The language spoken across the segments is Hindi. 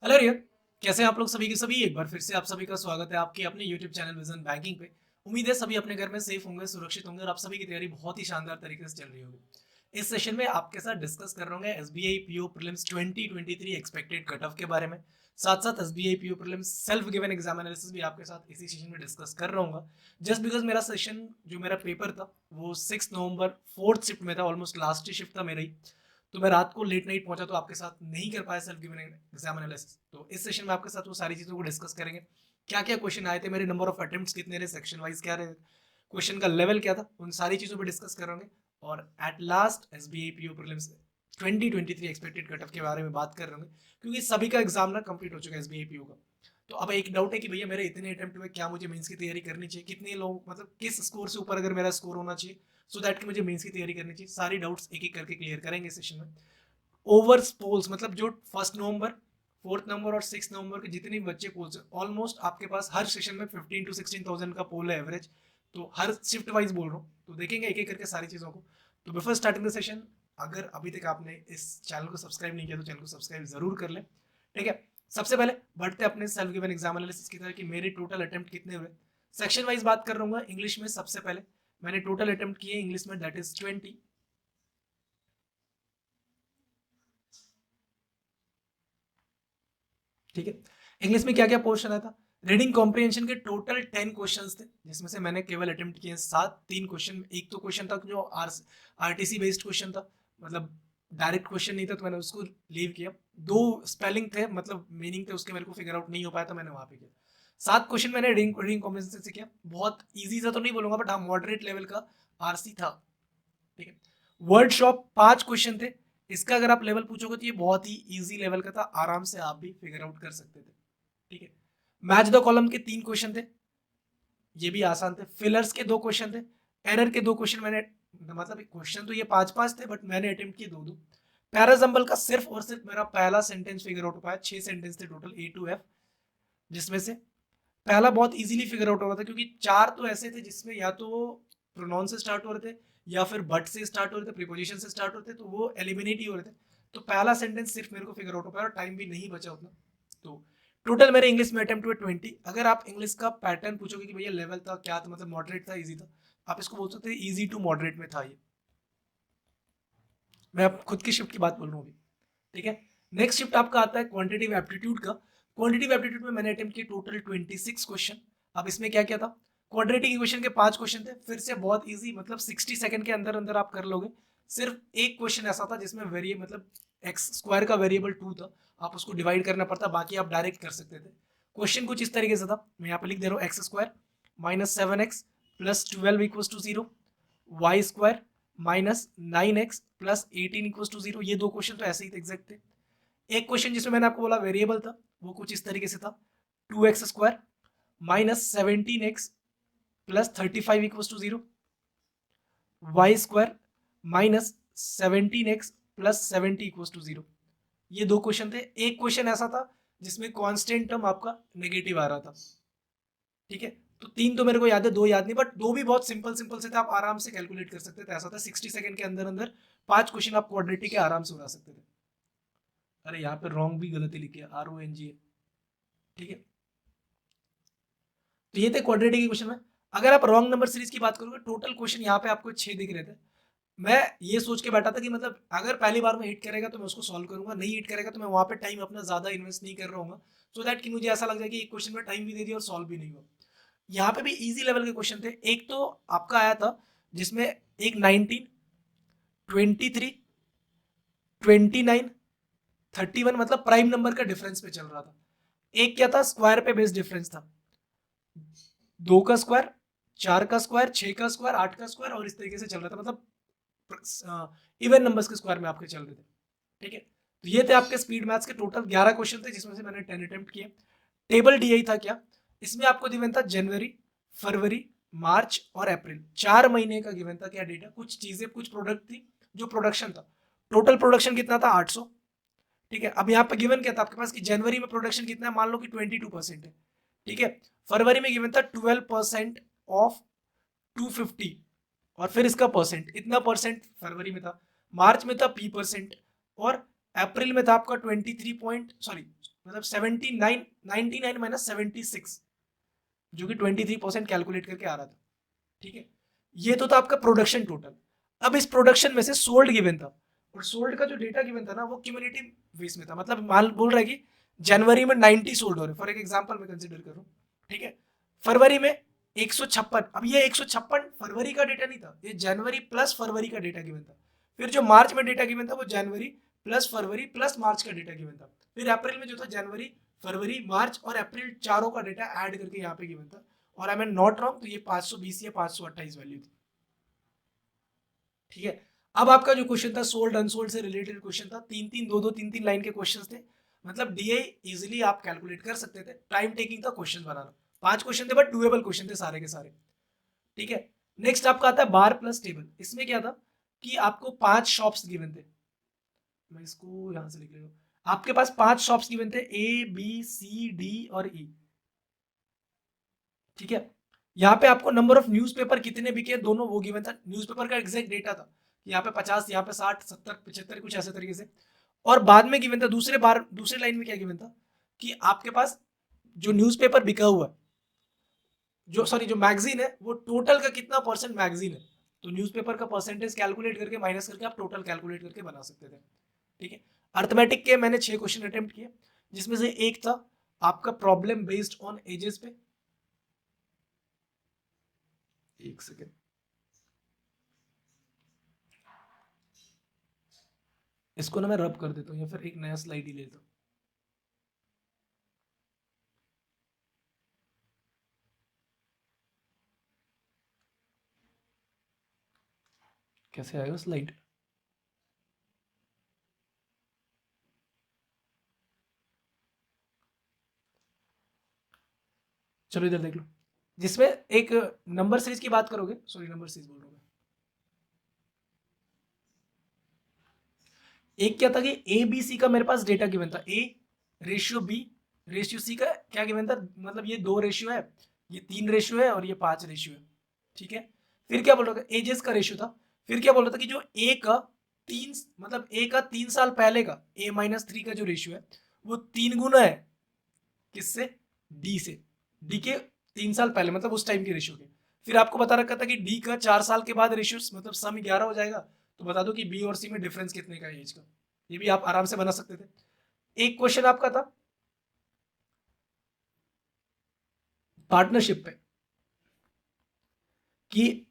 हेलो रिया। कैसे हैं आप लोग सभी के सभी। एक बार फिर से आप सभी का स्वागत है आपके अपने यूट्यूब चैनल विजन बैंकिंग पे। उम्मीद है सभी अपने घर में सेफ होंगे, सुरक्षित होंगे और आप सभी की तैयारी बहुत ही शानदार तरीके से चल रही होगी। इस सेशन में आपके साथ डिस्कस कर रहा हूँ SBI PO prelims 2023 expected cut off के बारे में। साथ साथ SBI PO prelims self given exam analysis भी आपके साथ इसी सेशन में डिस्कस कर रहा हूँ। जस्ट बिकॉज मेरा सेशन जो मेरा पेपर था वो 6 नवंबर 4th शिफ्ट में था, ऑलमोस्ट लास्ट शिफ्ट था मेरा ही। तो मैं रात को लेट नाइट पहुंचा तो आपके साथ नहीं कर पाया सेल्फ गिवन एग्जाम एनालिसिस। तो इस सेशन में आपके साथ वो सारी चीज़ों को डिस्कस करेंगे। क्या क्या क्वेश्चन आए थे, मेरे नंबर ऑफ अटेम्प्ट्स कितने रहे, सेक्शन वाइज क्या रहे, क्वेश्चन का लेवल क्या था, उन सारी चीज़ों पर डिस्कस करेंगे। और at last SBI PO prelims 2023 expected cut off के बारे में बात कर रहे हैं, क्योंकि सभी का एग्जाम ना कंप्लीट हो चुका है एसबीआई पीओ का। तो अब एक डाउट है कि भैया मेरे इतने अटेम्प्ट हुए, क्या मुझे मेंस की तैयारी करनी चाहिए, कितने लोग मतलब किस स्कोर से ऊपर अगर मेरा स्कोर होना चाहिए सो दैट कि मुझे मेंस की तैयारी करनी चाहिए। सारी डाउट्स एक एक करके क्लियर करेंगे सेशन में। ओवर पोल्स मतलब जो 1 नवंबर 4 नवंबर और 6 नवंबर के जितने बच्चे पोल्स है, ऑलमोस्ट आपके पास हर सेशन में 15 to 16,000 का पोल है एवरेज। तो हर शिफ्ट वाइज बोल रहा हूँ, तो देखेंगे एक एक करके सारी चीज़ों को। तो बिफोर स्टार्टिंग द सेशन, अगर अभी तक आपने इस चैनल को सब्सक्राइब नहीं किया तो चैनल को सब्सक्राइब जरूर कर लें। ठीक है, सबसे पहले बढ़ते अपने सेल्फ गिवन एग्जाम एनालिसिस की तरह कि मेरे टोटल अटेम्प्ट कितने हुए। सेक्शन वाइज बात कर रहा हूँ इंग्लिश में। सबसे पहले मैंने टोटल अटेम्प्ट किए इंग्लिश में, दैट इज 20। ठीक है, इंग्लिश में क्या क्या पोर्शन आया था। रीडिंग कॉम्प्रिहेंशन के टोटल 10 क्वेश्चंस थे, जिसमें से मैंने केवल अटेम्प्ट किए 7। 3 क्वेश्चन, एक तो क्वेश्चन था जो आरटीसी बेस्ड क्वेश्चन था, मतलब डायरेक्ट क्वेश्चन नहीं था तो मैंने उसको लीव किया। 2 स्पेलिंग थे, मतलब मीनिंग थे उसके, मेरे को फिगर आउट नहीं हो पाया तो मैंने वहां पे किया। 7 क्वेश्चन मैंने रीडिंग कॉम्प्रिहेंशन से किया। बहुत ईजी था तो नहीं बोलूंगा, बट हाँ मॉडरेट लेवल का आरसी था। ठीक है, वर्ड शॉप 5 क्वेश्चन थे। इसका अगर आप लेवल पूछोगे तो ये बहुत ही इजी लेवल का था, आराम से आप भी फिगर आउट कर सकते थे। ठीक है, मैच द कॉलम के 3 क्वेश्चन थे, ये भी आसान थे। फिलर्स के 2 क्वेश्चन थे। एरर के 2 क्वेश्चन मैंने, मतलब क्वेश्चन तो ये 5-5 थे बट मैंने अटेम्प्ट किए 2-2। पैराजम्बल का सिर्फ और सिर्फ मेरा पहला सेंटेंस फिगर आउट हो पाया। 6 सेंटेंस थे टोटल A to F, जिसमें से पहला बहुत इजीली फिगर आउट हो रहा था, क्योंकि 4 तो ऐसे थे जिसमें या तो प्रोनाउन से स्टार्ट हो रहे थे या फिर बट से स्टार्ट हो रहे थे, प्रीपोजिशन से स्टार्ट होते, तो वो एलिमिनेट ही हो रहे थे। तो पहला सेंटेंस सिर्फ मेरे को फिगर आउट हो पाया और टाइम भी नहीं बचा उतना। तो टोटल मेरे इंग्लिश में अटेम्प्ट हुए 20। अगर आप इंग्लिश का पैटर्न पूछोगे कि भैया लेवल था क्या था, मतलब मॉडरेट था, इजी था, आप इसको बोल सकते हैं इजी टू मॉडरेट में था ये। मैं अब खुद की शिफ्ट की बात बोल रहा हूँ अभी। ठीक है, नेक्स्ट शिफ्ट आपका आता है क्वांटिटिव एप्टीट्यूड का। क्वांटिटिव एप्टीट्यूड में मैंने अटेम्प्ट किए टोटल 26 क्वेश्चन। अब इसमें क्या क्या था, क्वाड्रेटिक इक्वेशन के 5 क्वेश्चन थे, फिर से बहुत इजी, मतलब 60 सेकंड के अंदर अंदर आप कर लोगे। सिर्फ एक क्वेश्चन ऐसा था जिसमें वेरिएबल मतलब एक्स स्क्वायर का वेरिएबल 2 था, आप उसको डिवाइड करना पड़ता, बाकी आप डायरेक्ट कर सकते थे। क्वेश्चन कुछ इस तरीके से था, मैं यहाँ पे लिख दे रहा हूँ X square -7x plus 12 equals to 0, Y square -9x plus 18 equals to 0। ये 2 क्वेश्चन तो ऐसे ही एग्जैक्ट थे। एक क्वेश्चन जिसमें मैंने आपको बोला वेरिएबल था, वो कुछ इस तरीके से था, 2x square -17x plus 35 equals to 0, Y square -17x plus 70 equals to 0। ये 2 क्वेश्चन थे। एक क्वेश्चन ऐसा था जिसमें कांस्टेंट टर्म आपका नेगेटिव आ रहा था। ठीक है, तो 3 तो मेरे को याद है, 2 याद नहीं, बट 2 भी बहुत सिंपल सिंपल से थे, आप आराम से कैलकुलेट कर सकते थे। ऐसा था 60 सेकंड के अंदर अंदर 5 क्वेश्चन आप क्वाड्रेटिक के आराम से उड़ा सकते थे। अरे यहाँ पे रॉन्ग भी गलती लिखी है, RONG है। ठीक है, तो ये थे क्वाड्रेटिक के क्वेश्चन में। अगर आप रॉन्ग नंबर सीरीज की बात करोगे, टोटल क्वेश्चन यहाँ पे आपको 6 दिख रहे थे। मैं ये सोच के बैठा था कि मतलब अगर पहली बार में हिट करेगा तो मैं उसको सॉल्व करूंगा, नहीं हिट करेगा तो मैं वहां पे टाइम अपना ज्यादा इन्वेस्ट नहीं कर रहा हूँ, सो दैट कि मुझे ऐसा लग जाए कि एक क्वेश्चन में टाइम भी दे दिया और सॉल्व भी नहीं हुआ। यहाँ पे भी इजी लेवल के क्वेश्चन थे। एक तो आपका आया था जिसमें एक 19, 23, 29, 31, मतलब प्राइम नंबर का डिफरेंस पे चल रहा था। एक क्या था, स्क्वायर पे बेस्ड डिफरेंस था, 2 का स्क्वायर, 4 का स्क्वायर, 6 का स्क्वायर, 8 का स्क्वायर, और इस तरीके से चल रहा था, मतलब इवन नंबर्स के स्क्वायर में आपके चल रहे थे। ठीक है, तो ये थे आपके स्पीड मैथ्स के टोटल 11 क्वेश्चन थे, जिसमें से मैंने 10 अटेम्प्ट किए। टेबल डी था क्या, इसमें आपको गिवन था जनवरी, फरवरी, मार्च और अप्रैल, 4 महीने का गिवन था। क्या डेटा, कुछ चीजें, कुछ प्रोडक्ट थी जो प्रोडक्शन था। टोटल प्रोडक्शन कितना था, 800। ठीक है, अब यहाँ पे गिवन क्या था आपके पास कि जनवरी में प्रोडक्शन कितना है, मान लो कि 22% है। ठीक है, फरवरी में गिवन था 12% ऑफ 250, और फिर इसका परसेंट, इतना परसेंट फरवरी में था। मार्च में था P%, और अप्रैल में था आपका 23 पॉइंट, सॉरी मतलब 79 99 माइनस 76 जो कि 23% कैलकुलेट करके आ रहा था। ठीक है, ये तो था आपका प्रोडक्शन टोटल। अब इस प्रोडक्शन में से सोल्ड गिवन था, और सोल्ड का जो डेटा गिवन था ना वो क्यूमुलेटिव बेस में था, मतलब माल बोल रहा है कि जनवरी में 90 सोल्ड हो रहे, फॉर एक एग्जांपल मैं कंसीडर करूं। ठीक है, फरवरी में 156। अब ये 156 फरवरी का डेटा नहीं था, ये जनवरी प्लस फरवरी का डेटा गिवन था। फिर जो मार्च में डेटा गिवन था वो जनवरी प्लस फरवरी प्लस मार्च का डेटा गिवन था। फिर अप्रैल में जो था जनवरी फरवरी मार्च और अप्रैल चारों का डेटा ऐड करके यहाँ पे गिवन था। और आई एम नॉट रॉन्ग तो ये 520 या 528 वैल्यू थी। ठीक है, अब आपका जो क्वेश्चन था सोल्ड अनसोल्ड से रिलेटेड क्वेश्चन था, तीन तीन दो दो तीन तीन लाइन के क्वेश्चन थे, मतलब डीए इजीली आप कैलकुलेट कर सकते थे। टाइम टेकिंग था क्वेश्चन बनाना, 5 क्वेश्चन थे बट डुएबल क्वेश्चन थे सारे के सारे। ठीक है, नेक्स्ट आपका आता है बार प्लस टेबल। इसमें क्या था कि आपको 5 शॉप्स गिवन थे, मैं इसको यहां से लिख लेता हूं। आपके पास 5 शॉप्स गिवन थे, ए बी सी डी और ई। ठीक है, यहाँ पे आपको नंबर ऑफ न्यूज़पेपर कितने बिके दोनों वो गिवन था, न्यूज़पेपर का एग्जैक्ट डेटा था, यहाँ पे 50, यहाँ पे 60, 70, 75 कुछ ऐसे तरीके से। और बाद में गिवन था दूसरे लाइन में क्या गिवन था कि आपके पास जो न्यूज़पेपर बिका हुआ है, जो मैगजीन है वो टोटल का कितना परसेंट मैगजीन है, तो न्यूज़पेपर का परसेंटेज कैलकुलेट करके माइनस करके आप टोटल कैलकुलेट करके बना सकते थे। ठीक है, अर्थमेटिक के मैंने 6 क्वेश्चन अटेम्प्ट किए, जिसमें से एक था आपका प्रॉब्लम बेस्ड ऑन एजेस पे। एक सेकेंड, इसको ना मैं रब कर देता हूँ या फिर एक नया स्लाइड ही लेता हूँ। कैसे आएगा स्लाइड? चलो इधर देख लो, जिसमें एक नंबर सीरीज की बात करोगे, सॉरी नंबर सीरीज बोल रहा हूँ। एक क्या था कि ए बी सी का मेरे पास डेटा गिवन था, A ratio B ratio C का क्या गिवन था, मतलब ये 2 रेशियो है, ये 3 रेशियो है और ये 5 रेशियो है। ठीक है, फिर क्या बोल रहा था, एजेस का रेशियो था। फिर क्या बोल रहा था कि जो ए का 3 मतलब ए का 3 साल पहले का A-3 का जो रेशियो है वो 3 गुना है किससे, डी से, डी के 3 साल पहले मतलब उस टाइम के रेशियो के। फिर आपको बता रखा था कि डी का 4 साल के बाद रेशियो मतलब सम 11 हो जाएगा, तो बता दो कि बी और सी में डिफरेंस कितने का है एज का। ये भी आप आराम से बना सकते थे। एक क्वेश्चन आपका था पार्टनरशिप पे कि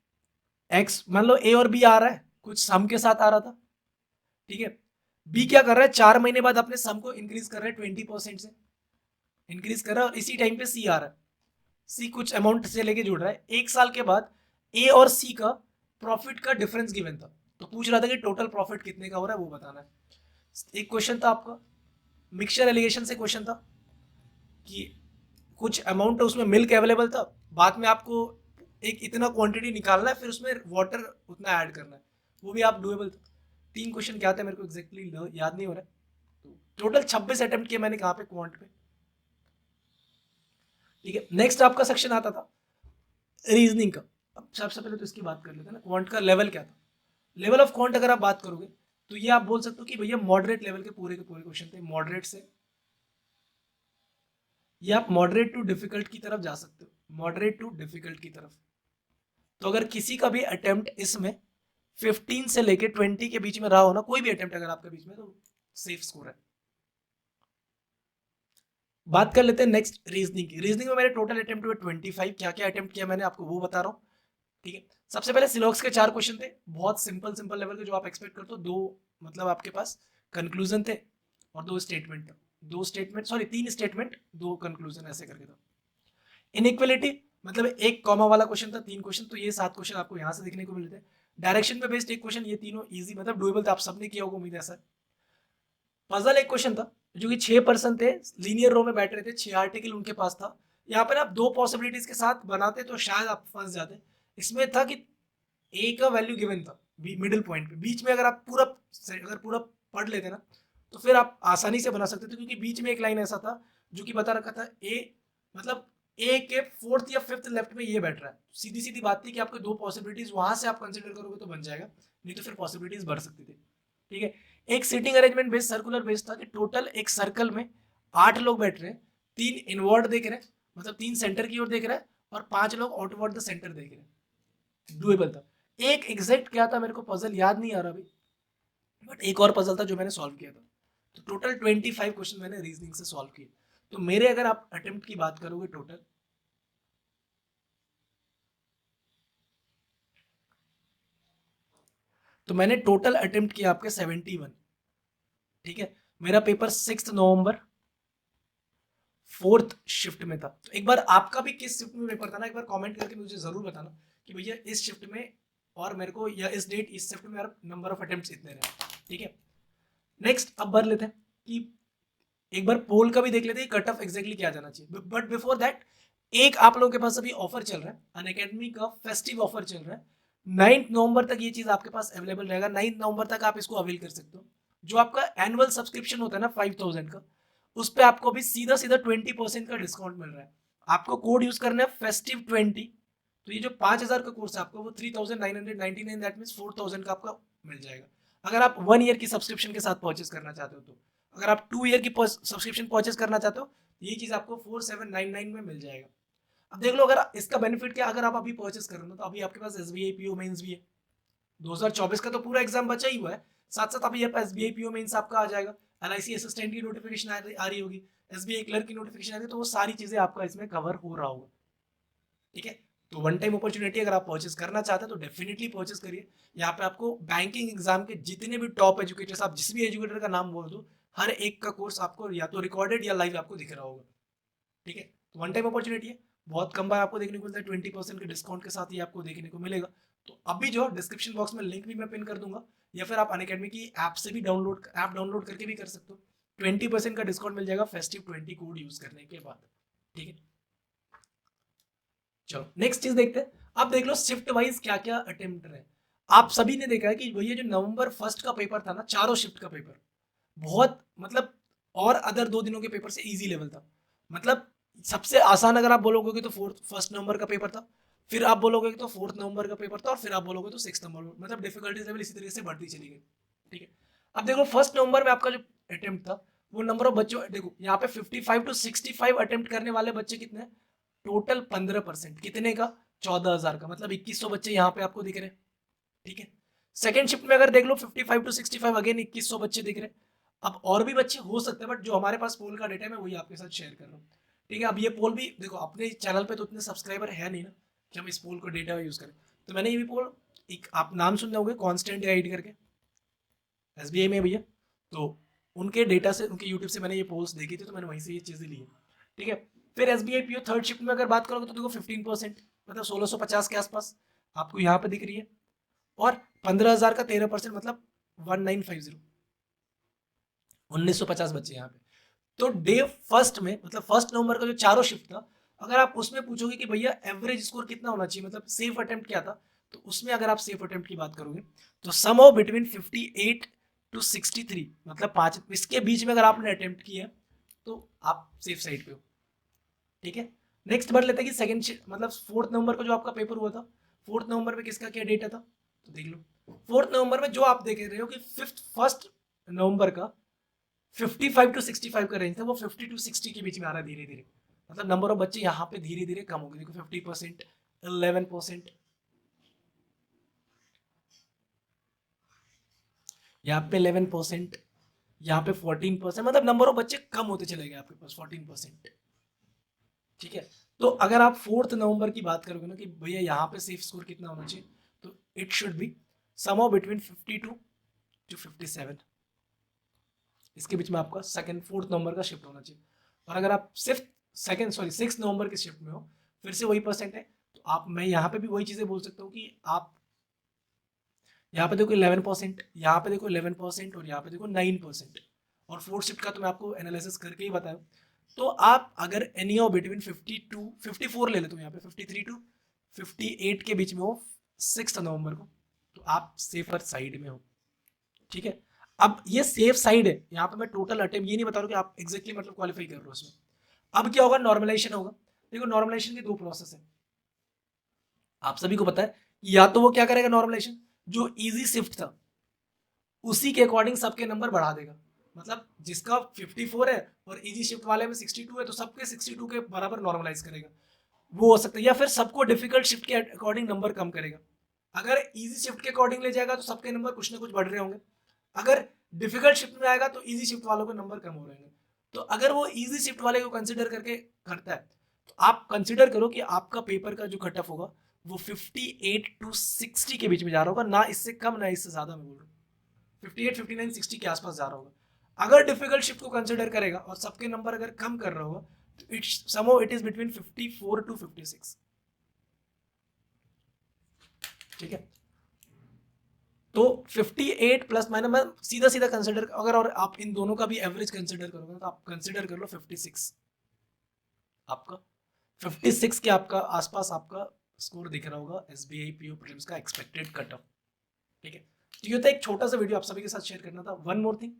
एक्स मान लो ए और बी आ रहा है, कुछ सम के साथ आ रहा था। ठीक है, बी क्या कर रहा है, 4 महीने बाद अपने सम को इंक्रीज कर रहा है 20% से, इंक्रीज कर रहा है, और इसी टाइम पे सी आ रहा है, सी कुछ अमाउंट से लेके जुड़ रहा है। 1 साल के बाद ए और सी का प्रॉफिट का डिफरेंस गिवन था, तो पूछ रहा था कि टोटल प्रॉफिट कितने का हो रहा है वो बताना है। एक क्वेश्चन था आपका मिक्सचर एलिगेशन से, क्वेश्चन था कि कुछ अमाउंट उसमें मिल्क अवेलेबल था, बाद में आपको एक इतना क्वांटिटी निकालना है, फिर उसमें वाटर उतना ऐड करना है, वो भी आप डुएबल था। 3 क्वेश्चन क्या था मेरे को एग्जैक्टली याद नहीं हो रहा है। टोटल 26 अटेम्प्ट किए मैंने, कहाँ पे, क्वांट पे। ठीक है, नेक्स्ट आपका सेक्शन आता था रीजनिंग का। अब सबसे पहले तो इसकी बात कर लेते हैं ना, क्वांट का लेवल क्या था। लेवल ऑफ क्वांट अगर आप बात करोगे तो ये आप बोल सकते हो कि भैया मॉडरेट लेवल के पूरे क्वेश्चन थे, मॉडरेट से ये आप मॉडरेट टू डिफिकल्ट की तरफ जा सकते हो, मॉडरेट टू डिफिकल्ट की तरफ। तो अगर किसी का भी अटेम्प्ट इसमें 15 से लेके 20 के बीच में रहा हो ना, कोई भी अटेम्प्ट अगर आपके बीच में, तो सेफ स्कोर है। बात कर लेते हैं नेक्स्ट रीजनिंग की। रीजनिंग में मेरे टोटल अटेम्प्ट हुए 25, क्या क्या अटेम्प्ट किया मैंने आपको वो बता रहा हूँ। ठीक है, सबसे पहले सिलॉक्स के 4 क्वेश्चन थे, बहुत सिंपल सिंपल लेवल के जो आप एक्सपेक्ट करते हो। 2 मतलब आपके पास कंक्लूजन थे और 2 स्टेटमेंट था, 2 स्टेटमेंट सॉरी 3 स्टेटमेंट 2 कंक्लूजन ऐसे करके था। इनइक्वलिटी मतलब एक कॉमा वाला क्वेश्चन था, 3 क्वेश्चन, तो ये 7 क्वेश्चन आपको यहाँ से देखने को मिलते हैं। डायरेक्शन पे बेस्ड एक क्वेश्चन, ये तीनों इजी मतलब डुएबल था, आप सबने किया होगा उम्मीद है सर। पजल एक क्वेश्चन था जो कि 6 पर्सन थे, लीनियर रो में बैठ रहे थे, 6 आर्टिकल उनके पास था। यहाँ पर आप 2 पॉसिबिलिटीज के साथ बनाते तो शायद आप फंस जाते। इसमें था कि ए का वैल्यू गिवन था मिडिल पॉइंट पे, बीच में अगर आप पूरा पढ़ लेते ना तो फिर आप आसानी से बना सकते थे, क्योंकि बीच में एक लाइन ऐसा था जो कि बता रखा था ए मतलब ए के 4th या 5th लेफ्ट में ये बैठ रहा है। सीधी सीधी बात थी कि आपको 2 पॉसिबिलिटीज वहां से आप कंसिडर करोगे तो बन जाएगा, नहीं तो फिर पॉसिबिलिटीज बढ़ सकती थी। ठीक है, एक seating arrangement based circular based था कि टोटल एक सर्कल में 8 लोग बैठ रहे हैं, 3 इनवर्ड देख रहे हैं, मतलब 3 सेंटर की ओर देख रहे हैं, और 5 लोग आउटवर्ड द सेंटर देख रहे हैं। डुएबल था। एक एग्जैक्ट क्या था मेरे को पजल याद नहीं आ रहा अभी, बट एक और पजल था जो मैंने सॉल्व किया था। तो टोटल 25 क्वेश्चन मैंने रीजनिंग से सॉल्व किए। तो मेरे अगर आप अटेम्प्ट की बात करोगे टोटल, तो मैंने टोटल अटेम्प्ट किया आपके 71। ठीक है, मेरा पेपर 6 नवंबर 4th शिफ्ट में था। तो एक बार आपका भी किस शिफ्ट में पेपर था ना, एक बार कमेंट करके मुझे जरूर बताना कि भैया इस शिफ्ट में, और मेरे को या इस डेट इस शिफ्ट में नंबर ऑफ अटेम्प्ट्स इतने रहे। ठीक है, नेक्स्ट अब भर लेते हैं कि एक बार पोल का भी देख लेते हैं कट ऑफ एग्जैक्टली क्या जाना चाहिए। बट बिफोर दैट, एक आप लोगों के पास अभी ऑफर चल रहा है, अनअकैडमी का फेस्टिव ऑफर चल रहा है। 9 नवंबर तक ये चीज आपके पास अवेलेबल रहेगा। 9 नवंबर तक आप इसको अवेल कर सकते हो। जो आपका एनुअल सब्सक्रिप्शन होता है ना 5000 का, उस पर आपको भी सीधा सीधा 20% का डिस्काउंट मिल रहा है। आपको कोड यूज करना है festive20। तो ये जो 5000 का कोर्स है आपको वो 3999, दैट मीन 4000 का आपका मिल जाएगा, अगर आप 1 ईयर की सब्सक्रिप्शन के साथ परचेस करना चाहते हो। तो अगर आप 2 ईयर की सब्सक्रिप्शन परचेस करना चाहते हो, ये चीज आपको 4799 में मिल जाएगा। अब देख लो, अगर इसका बेनिफिट क्या, अगर आप अभी परचेस कर रहे हो तो अभी आपके पास SBI PO मेंस भी है। 2024 का तो पूरा एग्जाम बचा ही हुआ है, साथ साथ अभी SBI PO मेंस आपका आ जाएगा, LIC असिस्टेंट की नोटिफिकेशन आ रही होगी, SBI क्लर्क की नोटिफिकेशन आ रही है, तो वो सारी चीजें आपका इसमें कवर हो रहा होगा। ठीक है, तो वन टाइम अपॉर्चुनिटी अगर आप परचेस करना चाहते हैं तो डेफिनेटली परचेस करिए। यहाँ पे आपको बैंकिंग एग्जाम के जितने भी टॉप एजुकेटर्स, आप जिस भी एजुकेटर का नाम बोल दो, हर एक का कोर्स आपको या तो रिकॉर्डेड या लाइव आपको दिख रहा होगा। ठीक है, तो वन टाइम अपॉर्चुनिटी है, बहुत कम बार आपको देखने को मिलता है। 20% के डिस्काउंट के साथ ही आपको देखने को मिलेगा। तो अभी जो डिस्क्रिप्शन बॉक्स में लिंक भी मैं पिन कर दूंगा, या फिर आप अनअकैडमी की ऐप से भी डाउनलोड करके भी कर सकते हो। 20% का डिस्काउंट मिल जाएगा festive20 कोड यूज करने के बाद। ठीक है, चलो नेक्स्ट चीज देखते हैं। अब देख लो शिफ्ट वाइज क्या क्या अटेम्प्ट रहे। आप सभी ने देखा है कि भैया जो नवंबर 1 का पेपर था ना, चारों शिफ्ट का पेपर बहुत मतलब, और अदर 2 दिनों के पेपर से इजी लेवल था। मतलब सबसे आसान अगर आप बोलोगे तो 1 नवंबर का पेपर था, फिर आप बोलोगे तो 4 नवंबर का पेपर था, और फिर आप बोलोगे तो 6 नवंबर, मतलब डिफिकल्टीज लेवल इसी तरीके से बढ़ती चली गई। ठीक है, अब देखो 1 नवंबर में आपका जो अटेम्प्ट था, वो नंबर ऑफ बच्चों, देखो यहाँ पे 55 to 65 अटेम्प्ट करने वाले बच्चे कितने हैं, टोटल 15%। कितने का, 14,000 का, मतलब 2100 बच्चे यहाँ पे आपको दिख रहे हैं। ठीक है, सेकंड शिफ्ट में अगर देख लो 55 to 65, अगेन 2100 बच्चे दिख रहे हैं। अब और भी बच्चे हो सकते हैं, बट जो हमारे पास पोल का डेटा है मैं वही आपके साथ शेयर कर रहा हूँ। ठीक है, अब ये पोल भी देखो, अपने चैनल पे तो उतने सब्सक्राइबर है नहीं ना कि हम इस पोल को डेटा यूज करें। तो मैंने ये भी पोल, एक आप नाम सुन रहे कॉन्स्टेंट गाइड करके, SBI में भैया, तो उनके डेटा से, उनके यूट्यूब से मैंने ये पोल्स देखी थी, तो मैंने वहीं से ये चीज़ें ली है। ठीक है, फिर SBI PO थर्ड शिफ्ट में अगर बात करोगे तो देखो 15%, मतलब 1650 के आसपास आपको यहाँ पे दिख रही है, और 15,000 का 13%, मतलब 1950, 1950 बच्चे यहाँ पे। तो डे फर्स्ट में, मतलब 1 नवंबर का जो चारों शिफ्ट था, अगर आप उसमें पूछोगे कि भैया एवरेज स्कोर कितना होना चाहिए, मतलब सेफ अटेम्प्ट क्या था, तो उसमें अगर आप सेफ अटेम्प्ट की बात करोगे तो समहाउ बिटवीन 58 to 63, मतलब 5 इसके बीच में अगर आपने अटेम्प्ट किया तो आप सेफ साइड पे हो। ठीक है, नेक्स्ट बढ़ लेते हैं कि सेकंड, मतलब 4 नवंबर को जो आपका पेपर हुआ था, 4 नवंबर में किसका क्या डेटा था, तो देख लो 4 नवंबर में जो आप देख रहे हो कि 1 नवंबर का 55 to 65 का रेंज था, वो 50 to 60 के बीच में आ रहा है धीरे धीरे। मतलब नंबर ऑफ बच्चे यहाँ पे धीरे धीरे कम हो गए। देखो 50%, 11%, यहाँ पे 11%, यहाँ पे 14%, मतलब नंबर ऑफ बच्चे कम होते चले गए आपके पास 14%। ठीक है, तो अगर आप 4 नवंबर की बात करोगे ना कि भैया यहाँ पे सेफ स्कोर कितना होना चाहिए, तो it should be somehow between 52 to 57। इसके बीच में आपका 4 नवंबर का शिफ्ट होना चाहिए। और अगर आप सिर्फ 6 नवंबर के शिफ्ट में हो, फिर से वही परसेंट है, तो आप, मैं यहाँ पे भी वही चीज़ें बोल सकता हूँ कि आप यहाँ पे देखो 11%, यहाँ पे देखो 11%, और यहाँ पे देखो 9%, और फोर्थ शिफ्ट का तो मैं आपको एनालिसिस करके ही बताया। तो आप अगर एनी ऑफ बिटवीन 52 54 ले लेते हो, यहाँ पे 53 to 58 के बीच में हो 6 नवंबर को, तो आप सेफर साइड में हो। ठीक है, अब ये सेफ साइड है, यहाँ पे मैं टोटल अटेम्प्ट ये नहीं बता रहा हूँ कि आप एग्जैक्टली मतलब क्वालिफाई कर रहे हो उसमें। अब क्या होगा, नॉर्मलाइजेशन होगा। देखो नॉर्मलाइजेशन के 2 प्रोसेस है, आप सभी को पता है। या तो वो क्या करेगा, नॉर्मलाइजेशन जो इजी शिफ्ट था उसी के अकॉर्डिंग सबके नंबर बढ़ा देगा, मतलब जिसका 54 है और इजी शिफ्ट वाले में 62 है तो सबके 62 के बराबर नॉर्मलाइज करेगा, वो हो सकता है। या फिर सबको डिफिकल्ट शिफ्ट के अकॉर्डिंग नंबर कम करेगा। अगर इजी शिफ्ट के अकॉर्डिंग ले जाएगा तो सबके नंबर कुछ ना कुछ बढ़ रहे होंगे, अगर डिफिकल्ट शिफ्ट में आएगा तो इजी शिफ्ट वालों के नंबर कम हो रहे हैं। तो अगर वो इजी शिफ्ट वाले को कंसिडर करके करता है तो आप कंसिडर करो कि आपका पेपर का जो कट ऑफ होगा वो 58 टू 60 के बीच में जा रहा होगा, ना इससे कम ना इससे ज्यादा। मैं बोल रहा हूँ 58, 59, 60 के आसपास जा रहा होगा। अगर डिफिकल्ट शिफ्ट को कंसिडर करेगा और सबके नंबर अगर कम कर रहा होगा तो इट इज बिटवीन 54 टू 56। ठीक है, तो 58 प्लस माइनस, मैं सीधा सीधा कंसिडर, अगर और आप इन दोनों का भी एवरेज कंसिडर करोगे तो आप कंसिडर कर लो 56। आपका 56 के आपका आसपास आपका स्कोर दिख रहा होगा एसबीआई पीओ प्रीलिम्स का एक्सपेक्टेड कट ऑफ। ठीक है, तो ये था एक छोटा सा वीडियो आप सभी के साथ शेयर करना था। One more thing,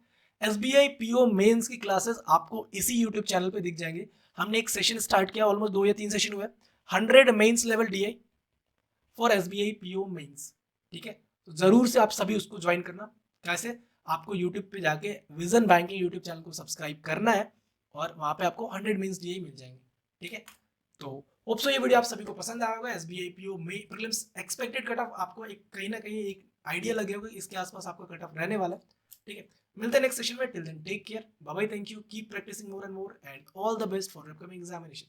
SBI PO mains की क्लासेस आपको इसी यूट्यूब चैनल पे दिख जाएंगे। हमने एक सेशन स्टार्ट किया, ऑलमोस्ट 2 या 3 सेशन हुए। 100 mains level DI for SBI PO mains. ठीक है, तो जरूर से आप सभी उसको ज्वाइन करना। कैसे? आपको यूट्यूब पे जाके विजन बैंकिंग यूट्यूब चैनल को सब्सक्राइब करना है और वहां पे आपको 100 मेंस डीआई मिल जाएंगे। ठीक है, तो होप सो ये वीडियो आप सभी को पसंद आया होगा। एसबीआई पीओ में प्रीलिम्स एक्सपेक्टेड कट ऑफ आपको एक कहीं ना कहीं एक आइडिया लगे होगा इसके आसपास आपका कट ऑफ रहने वाला है। ठीक है, मिलते हैं नेक्स्ट सेशन में। Till then take care, bye bye, thank you, keep practicing more and more and all the best for upcoming examination.